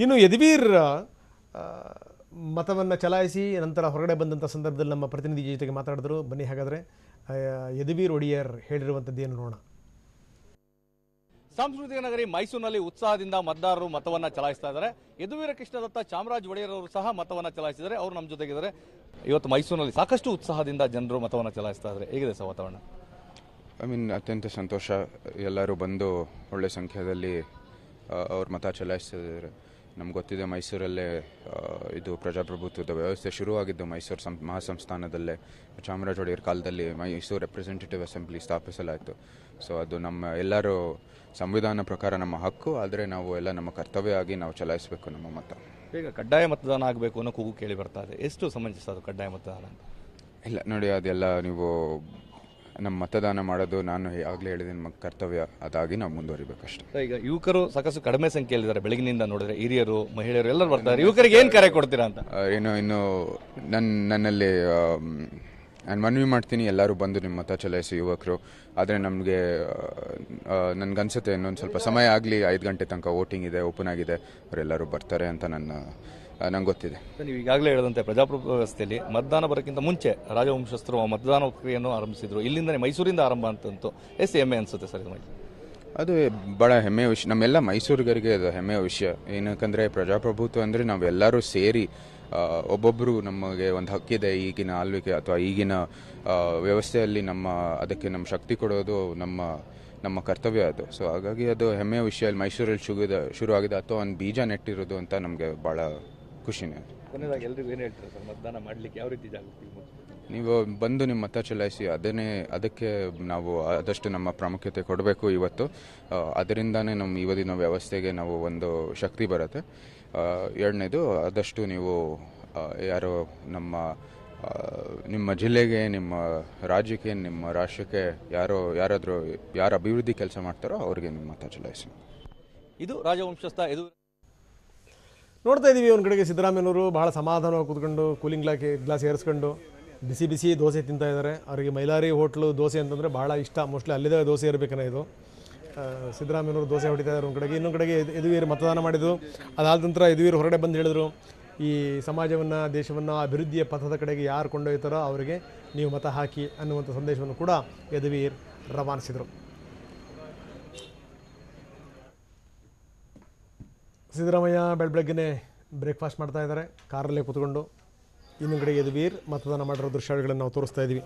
ಇನ್ನು ಯದುವೀರ್ ಮತವನ್ನು ಚಲಾಯಿಸಿ ನಂತರ ಹೊರಗಡೆ ಬಂದಂಥ ಸಂದರ್ಭದಲ್ಲಿ ನಮ್ಮ ಪ್ರತಿನಿಧಿ ಜೊತೆಗೆ ಮಾತಾಡಿದ್ರು. ಬನ್ನಿ ಹಾಗಾದರೆ ಯದುವೀರ್ ಒಡೆಯರ್ ಹೇಳಿರುವಂಥದ್ದು ಏನು ನೋಡೋಣ. ಸಾಂಸ್ಕೃತಿಕ ನಗರಿ ಮೈಸೂರಿನಲ್ಲಿ ಉತ್ಸಾಹದಿಂದ ಮತದಾರರು ಮತವನ್ನ ಚಲಾಯಿಸ್ತಾ ಇದ್ದಾರೆ. ಯದುವೀರ ಕೃಷ್ಣದತ್ತ ಚಾಮರಾಜ ಒಡೆಯರ್ ಅವರು ಸಹ ಮತವನ್ನ ಚಲಾಯಿಸಿದ್ದಾರೆ. ಅವರು ನಮ್ಮ ಜೊತೆಗಿದ್ದಾರೆ. ಇವತ್ತು ಮೈಸೂರಿನಲ್ಲಿ ಸಾಕಷ್ಟು ಉತ್ಸಾಹದಿಂದ ಜನರು ಮತವನ್ನ ಚಲಾಯಿಸ್ತಾ ಇದ್ದಾರೆ. ಹೇಗಿದೆ ಸರ್ ವಾತಾವರಣ? ಅತ್ಯಂತ ಸಂತೋಷ. ಎಲ್ಲರೂ ಬಂದು ಒಳ್ಳೆ ಸಂಖ್ಯೆಯಲ್ಲಿ ಅವ್ರ ಮತ ಚಲಾಯಿಸ್ತಿದ್ದಾರೆ. ನಮ್ಗೆ ಗೊತ್ತಿದೆ ಮೈಸೂರಲ್ಲೇ ಇದು ಪ್ರಜಾಪ್ರಭುತ್ವದ ವ್ಯವಸ್ಥೆ ಶುರುವಾಗಿದ್ದು ಮೈಸೂರು ಮಹಾಸಂಸ್ಥಾನದಲ್ಲೇ ಚಾಮರಾಜ ಒಡೆಯರ್ ಕಾಲದಲ್ಲಿ ಮೈಸೂರು ರೆಪ್ರೆಸೆಂಟೇಟಿವ್ ಅಸೆಂಬ್ಲಿ ಸ್ಥಾಪಿಸಲಾಯಿತು. ಸೊ ಅದು ನಮ್ಮ ಎಲ್ಲರೂ ಸಂವಿಧಾನ ಪ್ರಕಾರ ನಮ್ಮ ಹಕ್ಕು, ಆದರೆ ನಾವು ಎಲ್ಲ ನಮ್ಮ ಕರ್ತವ್ಯ ಆಗಿ ನಾವು ಚಲಾಯಿಸಬೇಕು ನಮ್ಮ ಮತ. ಈಗ ಕಡ್ಡಾಯ ಮತದಾನ ಆಗಬೇಕು ಅನ್ನೋ ಕೂಗು ಕೇಳಿ ಬರ್ತಾ ಇದೆ. ಎಷ್ಟು ಸಮಂಜಸ ಅದು ಕಡ್ಡಾಯ ಮತದಾನ ಅಂತ? ಇಲ್ಲ ನೋಡಿ, ಅದೆಲ್ಲ ನೀವು ನಮ್ಮ ಮತದಾನ ಮಾಡೋದು ನಾನು ಆಗಲೇ ಹೇಳಿದ್ದೀನಿ, ನಮ್ಮ ಕರ್ತವ್ಯ, ಅದಾಗಿ ನಾವು ಮುಂದುವರಿಬೇಕಷ್ಟೇ. ಈಗ ಯುವಕರು ಸಾಕಷ್ಟು ಕಡಿಮೆ ಸಂಖ್ಯೆಯಲ್ಲಿದ್ದಾರೆ. ಬೆಳಗಿನಿಂದ ನೋಡಿದ್ರೆ ಹಿರಿಯರು ಮಹಿಳೆಯರು ಎಲ್ಲರೂ ಬರ್ತಾರೆ. ಯುವಕರಿಗೆ ಏನು ಕರೆ ಕೊಡ್ತೀರಾ ಅಂತ? ಇನ್ನು ನನ್ನಲ್ಲಿ ನಾನು ಮನವಿ ಮಾಡ್ತೀನಿ, ಎಲ್ಲರೂ ಬಂದು ನಿಮ್ಮ ಮತ ಚಲಾಯಿಸಿ ಯುವಕರು. ಆದರೆ ನನಗನ್ಸುತ್ತೆ ಇನ್ನೊಂದು ಸ್ವಲ್ಪ ಸಮಯ ಆಗಲಿ, 5 ಗಂಟೆ ತನಕ ವೋಟಿಂಗ್ ಇದೆ, ಓಪನ್ ಆಗಿದೆ, ಅವರೆಲ್ಲರೂ ಬರ್ತಾರೆ ಅಂತ ನಂಗೆ ಗೊತ್ತಿದೆ. ನೀವು ಈಗಾಗಲೇ ಹೇಳಿದಂತೆ ಪ್ರಜಾಪ್ರಭುತ್ವ ವ್ಯವಸ್ಥೆಯಲ್ಲಿ ಮತದಾನ ಬರೋಕ್ಕಿಂತ ಮುಂಚೆ ರಾಜವಂಶಸ್ಥರು ಮತದಾನ ಪ್ರಕ್ರಿಯೆಯನ್ನು ಆರಂಭಿಸಿದ್ರು. ಇಲ್ಲಿಂದಲೇ ಮೈಸೂರಿಂದ ಆರಂಭ ಅಂತಂತೂ ಎಷ್ಟು ಹೆಮ್ಮೆ ಅನಿಸುತ್ತೆ ಸರ್ ಇದು? ಅದು ಭಾಳ ಹೆಮ್ಮೆಯ ವಿಷಯ, ನಮ್ಮೆಲ್ಲ ಮೈಸೂರಿಗರಿಗೆ ಅದು ಹೆಮ್ಮೆಯ ವಿಷಯ. ಏನಕ್ಕಂದರೆ ಪ್ರಜಾಪ್ರಭುತ್ವ ಅಂದರೆ ನಾವೆಲ್ಲರೂ ಸೇರಿ ಒಬ್ಬೊಬ್ಬರು ನಮಗೆ ಒಂದು ಹಕ್ಕಿದೆ ಈಗಿನ ಆಳ್ವಿಕೆ ಅಥವಾ ಈಗಿನ ವ್ಯವಸ್ಥೆಯಲ್ಲಿ ಅದಕ್ಕೆ ನಮ್ಮ ಶಕ್ತಿ ಕೊಡೋದು ನಮ್ಮ ಕರ್ತವ್ಯ ಅದು. ಸೊ ಹಾಗಾಗಿ ಅದು ಹೆಮ್ಮೆಯ ವಿಷಯ. ಮೈಸೂರಲ್ಲಿ ಶುರು ಆಗಿದೆ ಅಥವಾ ಒಂದು ಬೀಜ ನೆಟ್ಟಿರೋದು ಅಂತ ನಮಗೆ ಭಾಳ ಖುಷಿನೇ. ಕೊನೆಯದಾಗಿ ಎಲ್ರಿಗೂ ಏನು ಹೇಳ್ತಾರೆ ಸರ್, ಮತದಾನ ಮಾಡಲಿಕ್ಕೆ ಯಾವ ರೀತಿ ಜಾಗೃತಿ? ನೀವು ಬಂದು ನಿಮ್ಮ ಮತ ಚಲಾಯಿಸಿ, ಅದಕ್ಕೆ ನಾವು ಆದಷ್ಟು ನಮ್ಮ ಪ್ರಾಮುಖ್ಯತೆ ಕೊಡಬೇಕು ಇವತ್ತು. ಅದರಿಂದನೇ ನಮ್ಮ ಇವತ್ತಿನ ವ್ಯವಸ್ಥೆಗೆ ನಾವು ಒಂದು ಶಕ್ತಿ ಬರುತ್ತೆ. ಎರಡನೇದು, ಆದಷ್ಟು ನೀವು ಯಾರು ನಿಮ್ಮ ಜಿಲ್ಲೆಗೆ, ನಿಮ್ಮ ರಾಜ್ಯಕ್ಕೆ, ನಿಮ್ಮ ರಾಷ್ಟ್ರಕ್ಕೆ ಯಾರು ಅಭಿವೃದ್ಧಿ ಕೆಲಸ ಮಾಡ್ತಾರೋ ಅವ್ರಿಗೆ ನಿಮ್ಮ ಮತ ಚಲಾಯಿಸಿ. ಇದು ರಾಜವಂಶಸ್ಥ ನೋಡ್ತಾ ಇದ್ದೀವಿ. ಒಂದು ಕಡೆಗೆ ಸಿದ್ದರಾಮಯ್ಯನವರು ಬಹಳ ಸಮಾಧಾನವಾಗಿ ಕೂತ್ಕೊಂಡು ಕೂಲಿಂಗ್ ಗ್ಲಾಸ್ ಏರಿಸ್ಕೊಂಡು ಬಿಸಿ ಬಿಸಿ ದೋಸೆ ತಿಂತಾ ಇದ್ದಾರೆ. ಅವರಿಗೆ ಮೈಲಾರಿ ಹೋಟ್ಲು ದೋಸೆ ಅಂತಂದರೆ ಭಾಳ ಇಷ್ಟ. ಮೋಸ್ಟ್ಲಿ ಅಲ್ಲಿದೆ ದೋಸೆ ಇರಬೇಕನ್ನ ಇದು. ಸಿದ್ದರಾಮಯ್ಯನವರು ದೋಸೆ ಹೊಡಿತಾ ಇದ್ದಾರೆ ಒಂದು ಕಡೆಗೆ. ಇನ್ನೊಂದು ಕಡೆಗೆ ಯದುವೀರ್ ಮತದಾನ ಮಾಡಿದ್ದು. ಅದಾದ ನಂತರ ಯದುವೀರ್ ಹೊರಗಡೆ ಬಂದು ಹೇಳಿದರು, ಈ ಸಮಾಜವನ್ನು, ದೇಶವನ್ನು ಅಭಿವೃದ್ಧಿಯ ಪಥದ ಕಡೆಗೆ ಯಾರು ಕೊಂಡೊಯ್ತಾರೋ ಅವರಿಗೆ ನೀವು ಮತ ಹಾಕಿ ಅನ್ನುವಂಥ ಸಂದೇಶವನ್ನು ಕೂಡ ಯದುವೀರ್ ರವಾನಿಸಿದರು. ಸಿದ್ದರಾಮಯ್ಯ ಬೆಳಗ್ಗೆನೇ ಬ್ರೇಕ್ಫಾಸ್ಟ್ ಮಾಡ್ತಾ ಇದ್ದಾರೆ ಕಾರಲ್ಲೇ ಕೂತ್ಕೊಂಡು. ಇನ್ನೊಂದು ಕಡೆಗೆ ಯದುವೀರ್ ಮತದಾನ ಮಾಡಿರೋ ದೃಶ್ಯಾವಳಿಗಳನ್ನು ನಾವು ತೋರಿಸ್ತಾ ಇದ್ದೀವಿ.